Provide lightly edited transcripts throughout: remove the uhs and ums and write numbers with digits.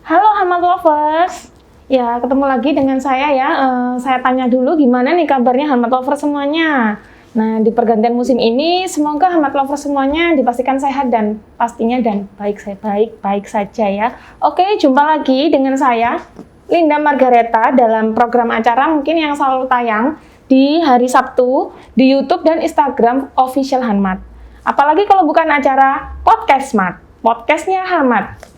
Halo Hamat Lovers, ya ketemu lagi dengan saya ya. Saya tanya dulu gimana nih kabarnya Hamat Lovers semuanya. Nah di pergantian musim ini semoga Hamat Lovers semuanya dipastikan sehat dan pastinya dan baik saja ya. Oke, jumpa lagi dengan saya Linda Margareta dalam program acara mungkin yang selalu tayang di hari Sabtu di YouTube dan Instagram Official Hamat. Apalagi kalau bukan acara podcast Mat, podcastnya Hamat.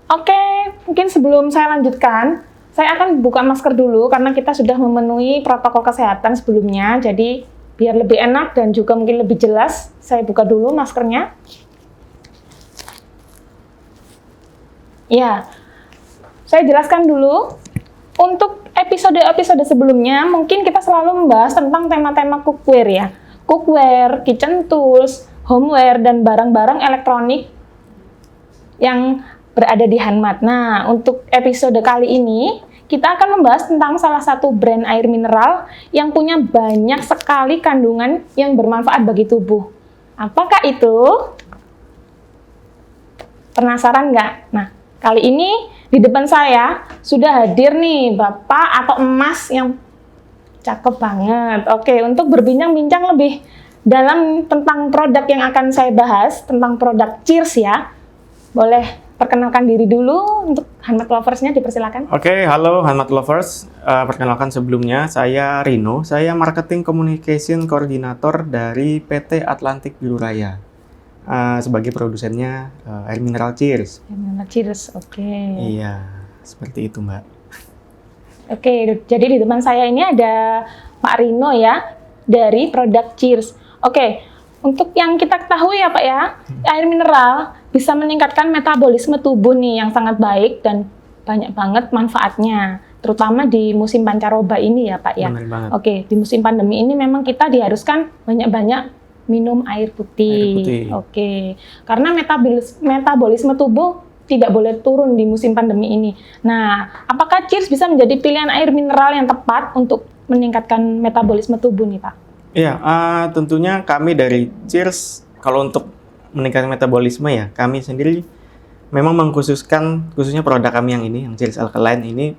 Oke, mungkin sebelum saya lanjutkan, saya akan buka masker dulu karena kita sudah memenuhi protokol kesehatan sebelumnya. Jadi biar lebih enak dan juga mungkin lebih jelas, saya buka dulu maskernya. Ya, saya jelaskan dulu. Untuk episode-episode sebelumnya, mungkin kita selalu membahas tentang tema-tema cookware ya. Cookware, kitchen tools, homeware, dan barang-barang elektronik yang berada di Hanmat. Nah, untuk episode kali ini, kita akan membahas tentang salah satu brand air mineral yang punya banyak sekali kandungan yang bermanfaat bagi tubuh. Apakah itu? Penasaran nggak? Nah, kali ini di depan saya sudah hadir nih Bapak atau Emas yang cakep banget. Oke, untuk berbincang-bincang lebih dalam tentang produk yang akan saya bahas, tentang produk Cheers ya. Boleh perkenalkan diri dulu untuk Hanmat Lovers-nya, dipersilakan. Oke, halo Hanmat Lovers. Perkenalkan sebelumnya, saya Rino. Saya Marketing Communication Coordinator dari PT Atlantik Biru Raya. Sebagai produsennya air mineral Cheers. Air mineral Cheers, oke. Iya, seperti itu Mbak. Oke, jadi di depan saya ini ada Pak Rino ya, dari produk Cheers. Oke, untuk yang kita ketahui ya Pak ya, air mineral bisa meningkatkan metabolisme tubuh nih yang sangat baik dan banyak banget manfaatnya, terutama di musim pancaroba ini ya Pak ya. Benar banget. Oke, di musim pandemi ini memang kita diharuskan banyak-banyak minum air putih. Oke, karena metabolisme tubuh tidak boleh turun di musim pandemi ini. Nah, apakah Cheers bisa menjadi pilihan air mineral yang tepat untuk meningkatkan metabolisme tubuh nih Pak? Iya, tentunya kami dari Cheers, kalau untuk meningkatkan metabolisme ya, kami sendiri memang mengkhususkan, khususnya produk kami yang ini, yang Cheers Alkaline ini,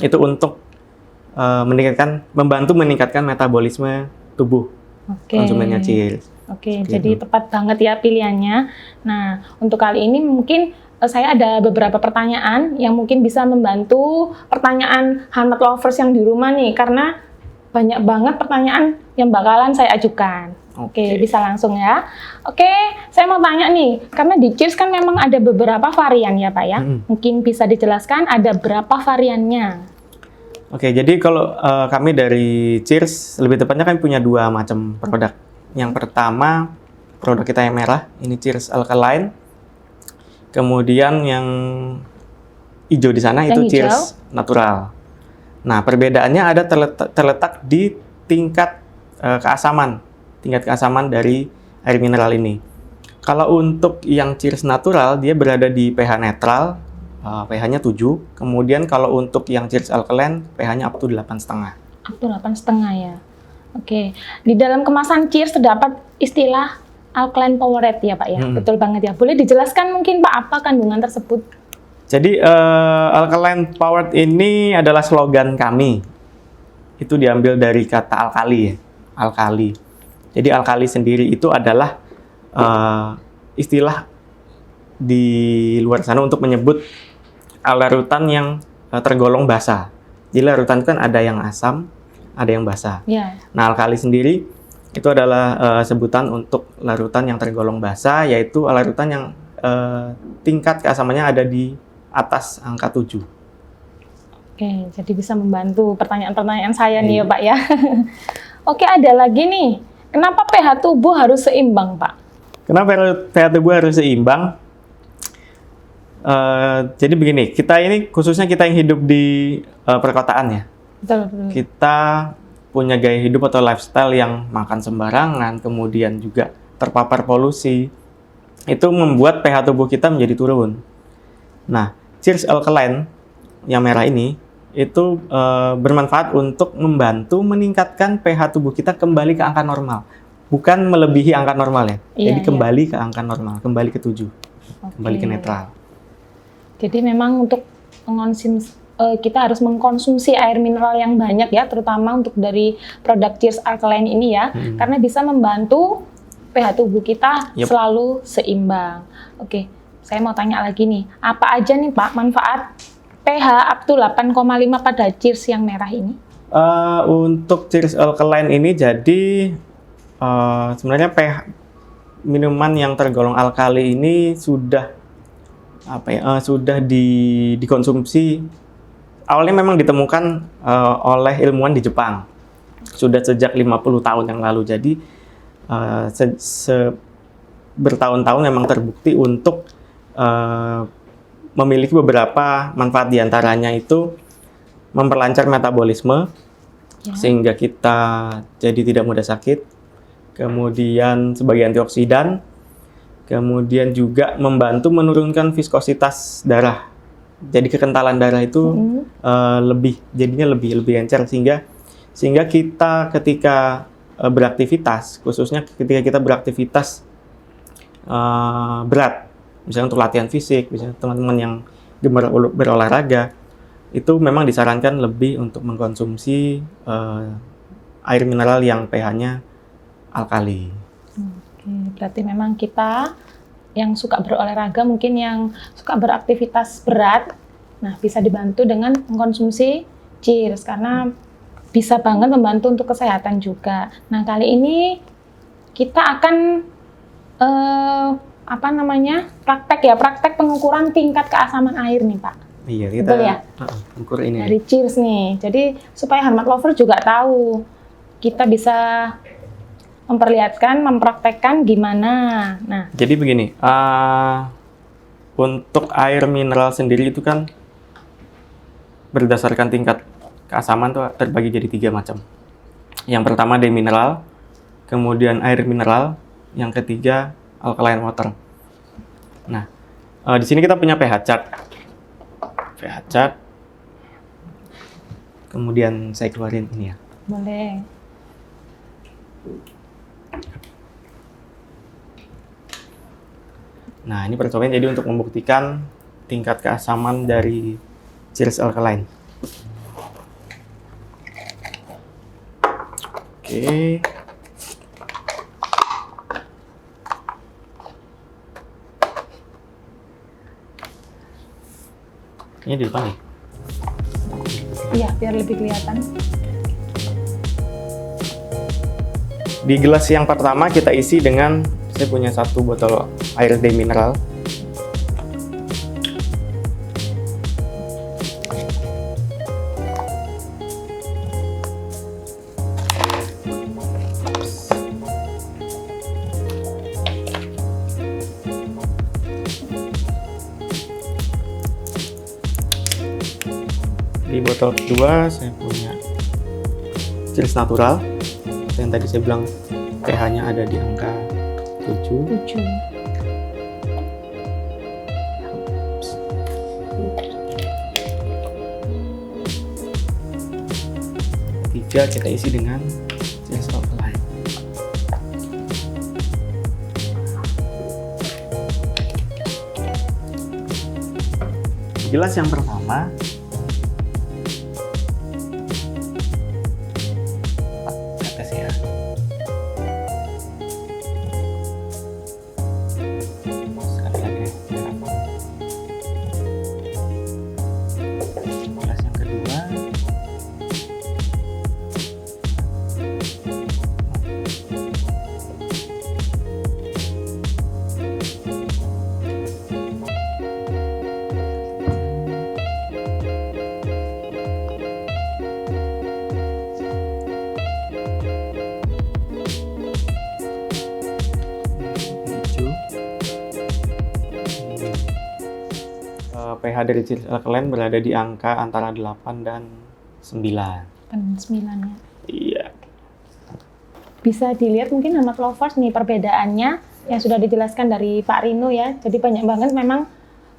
itu untuk membantu meningkatkan metabolisme tubuh konsumennya Cheers. Oke, jadi tepat banget ya pilihannya. Nah, untuk kali ini mungkin saya ada beberapa pertanyaan yang mungkin bisa membantu pertanyaan Hanmat Lovers yang di rumah nih, karena banyak banget pertanyaan yang bakalan saya ajukan. Oke, bisa langsung ya. Oke, saya mau tanya nih, karena di Cheers kan memang ada beberapa varian ya Pak ya. Mungkin bisa dijelaskan ada berapa variannya? Oke, jadi kalau kami dari Cheers, lebih tepatnya kami punya dua macam produk. Yang pertama, produk kita yang merah, ini Cheers Alkaline. Kemudian yang hijau di sana itu Cheers Natural. Nah, perbedaannya ada terletak di tingkat keasaman dari air mineral ini. Kalau untuk yang Cheers Natural, dia berada di pH netral, pH-nya 7. Kemudian kalau untuk yang Cheers Alkaline, pH-nya up to 8,5. Up to 8,5 ya. Oke, di dalam kemasan Cheers terdapat istilah Alkaline Powered ya Pak ya. Betul banget ya. Boleh dijelaskan mungkin Pak apa kandungan tersebut? Jadi Alkaline Powered ini adalah slogan kami. Itu diambil dari kata alkali ya. Alkali. Jadi alkali sendiri itu adalah istilah di luar sana untuk menyebut larutan yang tergolong basa. Jadi larutan kan ada yang asam, ada yang basa. Yeah. Nah, alkali sendiri itu adalah sebutan untuk larutan yang tergolong basa, yaitu larutan yang tingkat keasamannya ada di atas angka 7. Oke, jadi bisa membantu pertanyaan-pertanyaan saya nih ya Pak ya. Oke, ada lagi nih. Kenapa pH tubuh harus seimbang, Pak? Kenapa pH tubuh harus seimbang? Jadi begini, kita ini khususnya kita yang hidup di perkotaan ya. Betul. Kita punya gaya hidup atau lifestyle yang makan sembarangan, kemudian juga terpapar polusi. Itu membuat pH tubuh kita menjadi turun. Nah, Cheers Alkaline yang merah ini itu bermanfaat untuk membantu meningkatkan pH tubuh kita kembali ke angka normal. Bukan melebihi angka normal ya. Jadi kembali ke angka normal, kembali ke 7. Kembali ke netral. Jadi memang untuk kita harus mengkonsumsi air mineral yang banyak ya, terutama untuk dari produk Cheers Alkaline ini ya, karena bisa membantu pH tubuh kita selalu seimbang. Oke, saya mau tanya lagi nih, apa aja nih Pak manfaat pH up to 8,5 pada Cheers yang merah ini? Untuk Cheers Alkaline ini jadi sebenarnya pH minuman yang tergolong alkali ini sudah dikonsumsi. Awalnya memang ditemukan oleh ilmuwan di Jepang sudah sejak 50 tahun yang lalu. Jadi bertahun-tahun memang terbukti untuk memiliki beberapa manfaat, diantaranya itu memperlancar metabolisme sehingga kita jadi tidak mudah sakit, kemudian sebagai antioksidan, kemudian juga membantu menurunkan viskositas darah. Jadi kekentalan darah itu jadinya lebih encer, sehingga kita ketika beraktivitas, khususnya ketika kita beraktivitas berat, misalnya untuk latihan fisik, misalnya teman-teman yang gemar berolahraga, itu memang disarankan lebih untuk mengkonsumsi air mineral yang pH-nya alkali. Oke, berarti memang kita yang suka berolahraga, mungkin yang suka beraktivitas berat, nah bisa dibantu dengan mengkonsumsi Cheers karena bisa banget membantu untuk kesehatan juga. Nah kali ini kita akan praktek pengukuran tingkat keasaman air nih Pak. Iya, kita betul ya? ukur ini dari Cheers nih. Jadi supaya Harmat Lover juga tahu, kita bisa mempraktekkan gimana. Nah, jadi begini, untuk air mineral sendiri itu kan berdasarkan tingkat keasaman tuh terbagi jadi 3 macam. Yang pertama demineral, kemudian air mineral, yang ketiga alkaline water. Nah, di sini kita punya pH chart. Kemudian saya keluarin ini ya. Boleh. Nah, ini percobaan jadi untuk membuktikan tingkat keasaman dari Cheers Alkaline. Oke. Ini di depan nih. Iya, biar lebih kelihatan. Di gelas yang pertama kita isi dengan, saya punya 1 botol air demineral. Di botol kedua saya punya Cheers natural, yang tadi saya bilang pH-nya ada di angka 7. Ketiga kita isi dengan Cheers Alkaline. Gelas yang pertama tes ya. Sekali lagi. Gelas yang kedua. pH dari Cheers Alkaline berada di angka antara 8 dan 9. 9 ya. Iya. Bisa dilihat mungkin Harmat Lovers nih perbedaannya yang sudah dijelaskan dari Pak Rino ya. Jadi banyak banget memang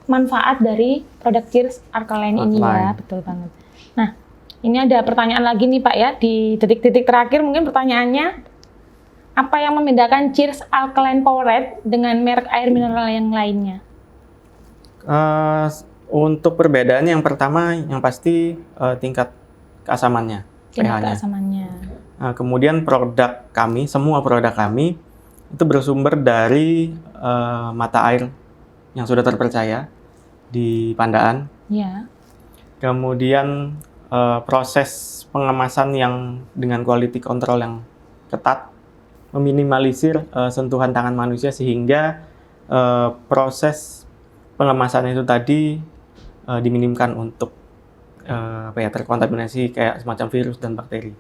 manfaat dari produk Cheers Alkaline ini ya, betul banget. Nah, ini ada pertanyaan lagi nih Pak ya, di detik-detik terakhir mungkin pertanyaannya, apa yang membedakan Cheers Alkaline Powerade dengan merek air mineral yang lainnya? Untuk perbedaannya yang pertama yang pasti tingkat keasamannya, Tingkat pH-nya. keasamannya. Kemudian semua produk kami itu bersumber dari mata air yang sudah terpercaya di Pandaan. Ya. Kemudian proses pengemasan yang dengan quality control yang ketat, meminimalisir sentuhan tangan manusia sehingga proses pengemasan itu tadi diminimkan untuk terkontaminasi kayak semacam virus dan bakteri.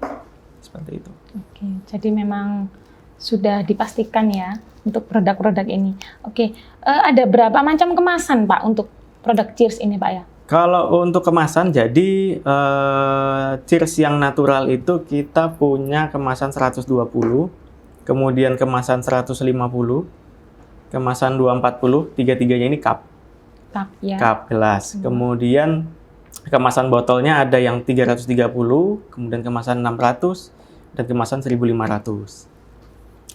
Seperti itu. Oke, jadi memang sudah dipastikan ya untuk produk-produk ini. Oke, ada berapa macam kemasan Pak untuk produk Cheers ini Pak ya? Kalau untuk kemasan, jadi Cheers yang natural itu kita punya kemasan 120, kemudian kemasan 150, kemasan 240, tiga-tiganya ini cup. Cup ya. Cup gelas. Kemudian kemasan botolnya ada yang 330, kemudian kemasan 600, dan kemasan 1500.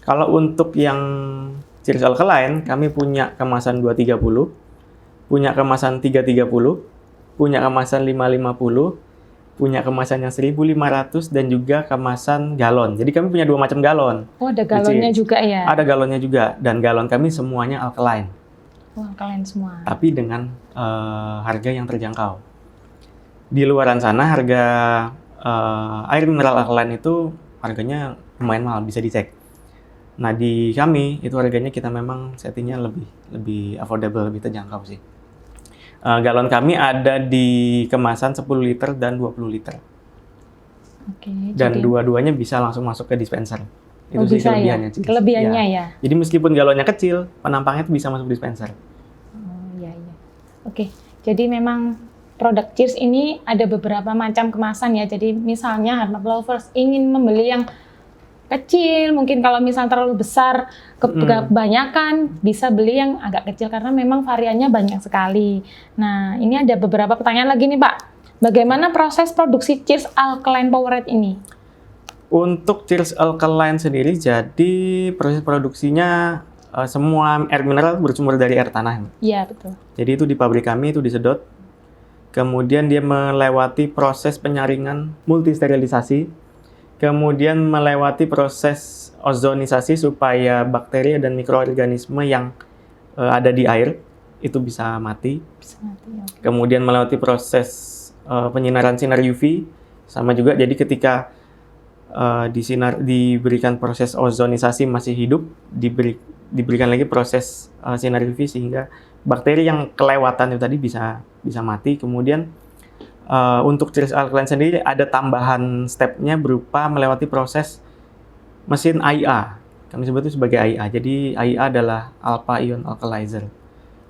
Kalau untuk yang Cheers Alkaline, kami punya kemasan 230, punya kemasan 330, punya kemasan 550, punya kemasan yang 1500, dan juga kemasan galon. Jadi kami punya 2 macam galon. Oh, ada galonnya juga ya? Ada galonnya juga, dan galon kami semuanya alkaline. Wah, kalian semua. Tapi dengan harga yang terjangkau. Di luaran sana harga air mineral alkaline itu harganya lumayan mahal, bisa dicek. Nah di kami itu harganya kita memang settingnya lebih affordable, lebih terjangkau sih. Galon kami ada di kemasan 10 liter dan 20 liter. Oke, Dan jadi dua-duanya bisa langsung masuk ke dispenser. Itu oh, sih bisa kelebihannya. ya? Kelebihannya ya? Jadi meskipun galonnya kecil, penampangnya itu bisa masuk dispenser. Oh iya iya. Oke, jadi memang produk Cheers ini ada beberapa macam kemasan ya. Jadi misalnya Harmat Lovers ingin membeli yang kecil, mungkin kalau misal terlalu besar kebanyakan bisa beli yang agak kecil karena memang variannya banyak sekali. Nah, ini ada beberapa pertanyaan lagi nih Pak. Bagaimana proses produksi Cheers Alkaline Powerade ini? Untuk Cheers Alkaline sendiri, jadi proses produksinya semua air mineral bersumber dari air tanah. Iya, betul. Jadi itu di pabrik kami itu disedot. Kemudian dia melewati proses penyaringan multisterilisasi. Kemudian melewati proses ozonisasi supaya bakteri dan mikroorganisme yang ada di air itu bisa mati. Bisa mati ya. Kemudian melewati proses penyinaran sinar UV sama juga. Jadi ketika diberikan proses ozonisasi masih hidup, diberikan lagi proses sinar UV sehingga bakteri yang kelewatan itu tadi bisa mati. Kemudian untuk Cheers Alkaline sendiri ada tambahan stepnya berupa melewati proses mesin AIA. Kami sebut itu sebagai AIA. Jadi AIA adalah Alpha Ion Alkalizer.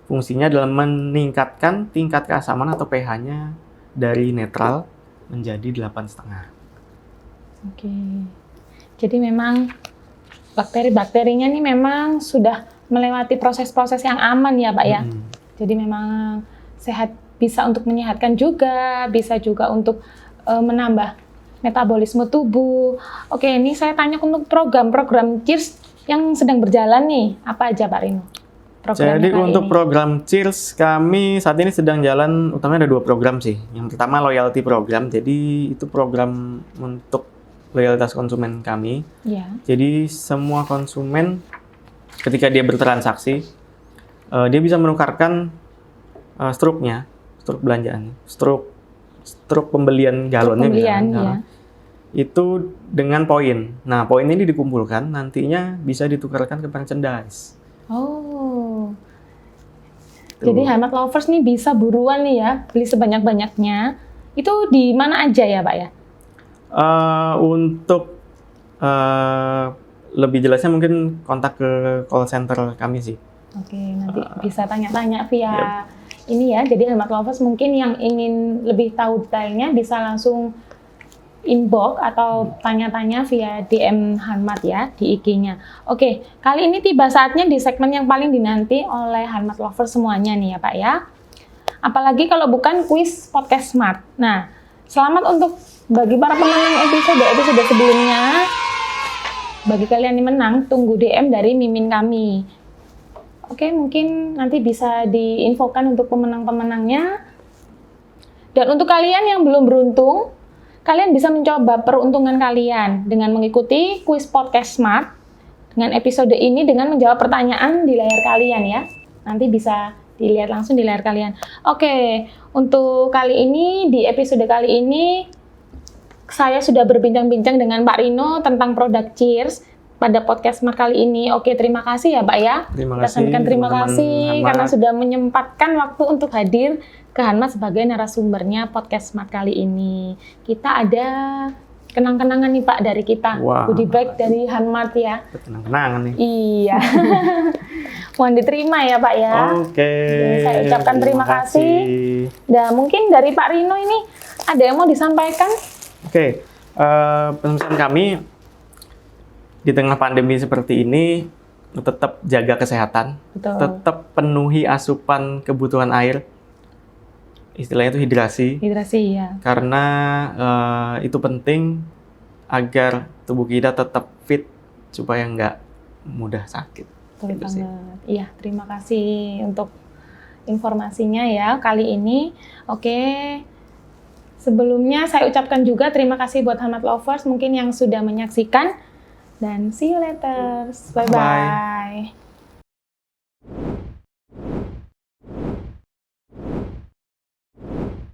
Fungsinya adalah meningkatkan tingkat keasaman atau pH-nya dari netral menjadi 8,5. Oke. Jadi memang bakteri-bakterinya ini memang sudah melewati proses-proses yang aman ya Pak ya. Jadi memang sehat, bisa untuk menyehatkan juga, bisa juga untuk menambah metabolisme tubuh. Oke, ini saya tanya untuk program Cheers yang sedang berjalan nih, apa aja Pak Rino? Jadi untuk program Cheers kami saat ini sedang jalan, utamanya ada 2 program sih. Yang pertama loyalty program, jadi itu program untuk loyalitas konsumen kami. Ya. Jadi semua konsumen ketika dia bertransaksi, dia bisa menukarkan struk belanjaan, struk pembelian galonnya misalnya. Itu dengan poin. Nah, poin ini dikumpulkan, nantinya bisa ditukarkan ke merchandise. Oh. Jadi Harmat Lovers nih bisa buruan nih ya, beli sebanyak-banyaknya. Itu di mana aja ya, Pak ya? Untuk lebih jelasnya mungkin kontak ke call center kami sih. Oke, nanti bisa tanya-tanya via ini ya. Jadi Harmat Lovers mungkin yang ingin lebih tahu detailnya bisa langsung inbox atau tanya-tanya via DM Harmat ya di IG-nya. Oke, kali ini tiba saatnya di segmen yang paling dinanti oleh Harmat Lovers semuanya nih ya Pak ya. Apalagi kalau bukan kuis podcast Smart. Nah, selamat untuk bagi para pemenang episode sebelumnya. Bagi kalian yang menang, tunggu DM dari Mimin kami. Oke, mungkin nanti bisa diinfokan untuk pemenang-pemenangnya. Dan untuk kalian yang belum beruntung, kalian bisa mencoba peruntungan kalian dengan mengikuti kuis podcast Smart dengan episode ini dengan menjawab pertanyaan di layar kalian ya. Nanti bisa dilihat langsung di layar kalian. Oke, untuk kali ini, di episode kali ini, saya sudah berbincang-bincang dengan Pak Rino tentang produk Cheers pada podcast Smart kali ini. Oke, terima kasih ya Pak ya. Terima Kita kasih, sampaikan terima teman-teman kasih Hanmat. karena sudah menyempatkan waktu untuk hadir ke Hanmat sebagai narasumbernya podcast Smart kali ini. Kita ada kenang-kenangan nih Pak dari kita, Wah. goodie bag dari Hanmat ya. Kenang-kenangan nih. Iya. Mohon diterima ya Pak ya. Oke. Saya ucapkan terima kasih. Dan mungkin dari Pak Rino ini ada yang mau disampaikan? Oke, pesan kami di tengah pandemi seperti ini tetap jaga kesehatan, Betul. tetap penuhi asupan kebutuhan air, istilahnya itu hidrasi, Hidrasi ya. karena itu penting agar tubuh kita tetap fit supaya nggak mudah sakit. Betul Gitu sih. banget. Iya, terima kasih untuk informasinya ya kali ini. Oke. Sebelumnya saya ucapkan juga terima kasih buat Hanmat Lovers mungkin yang sudah menyaksikan dan see you later. Bye Bye. bye.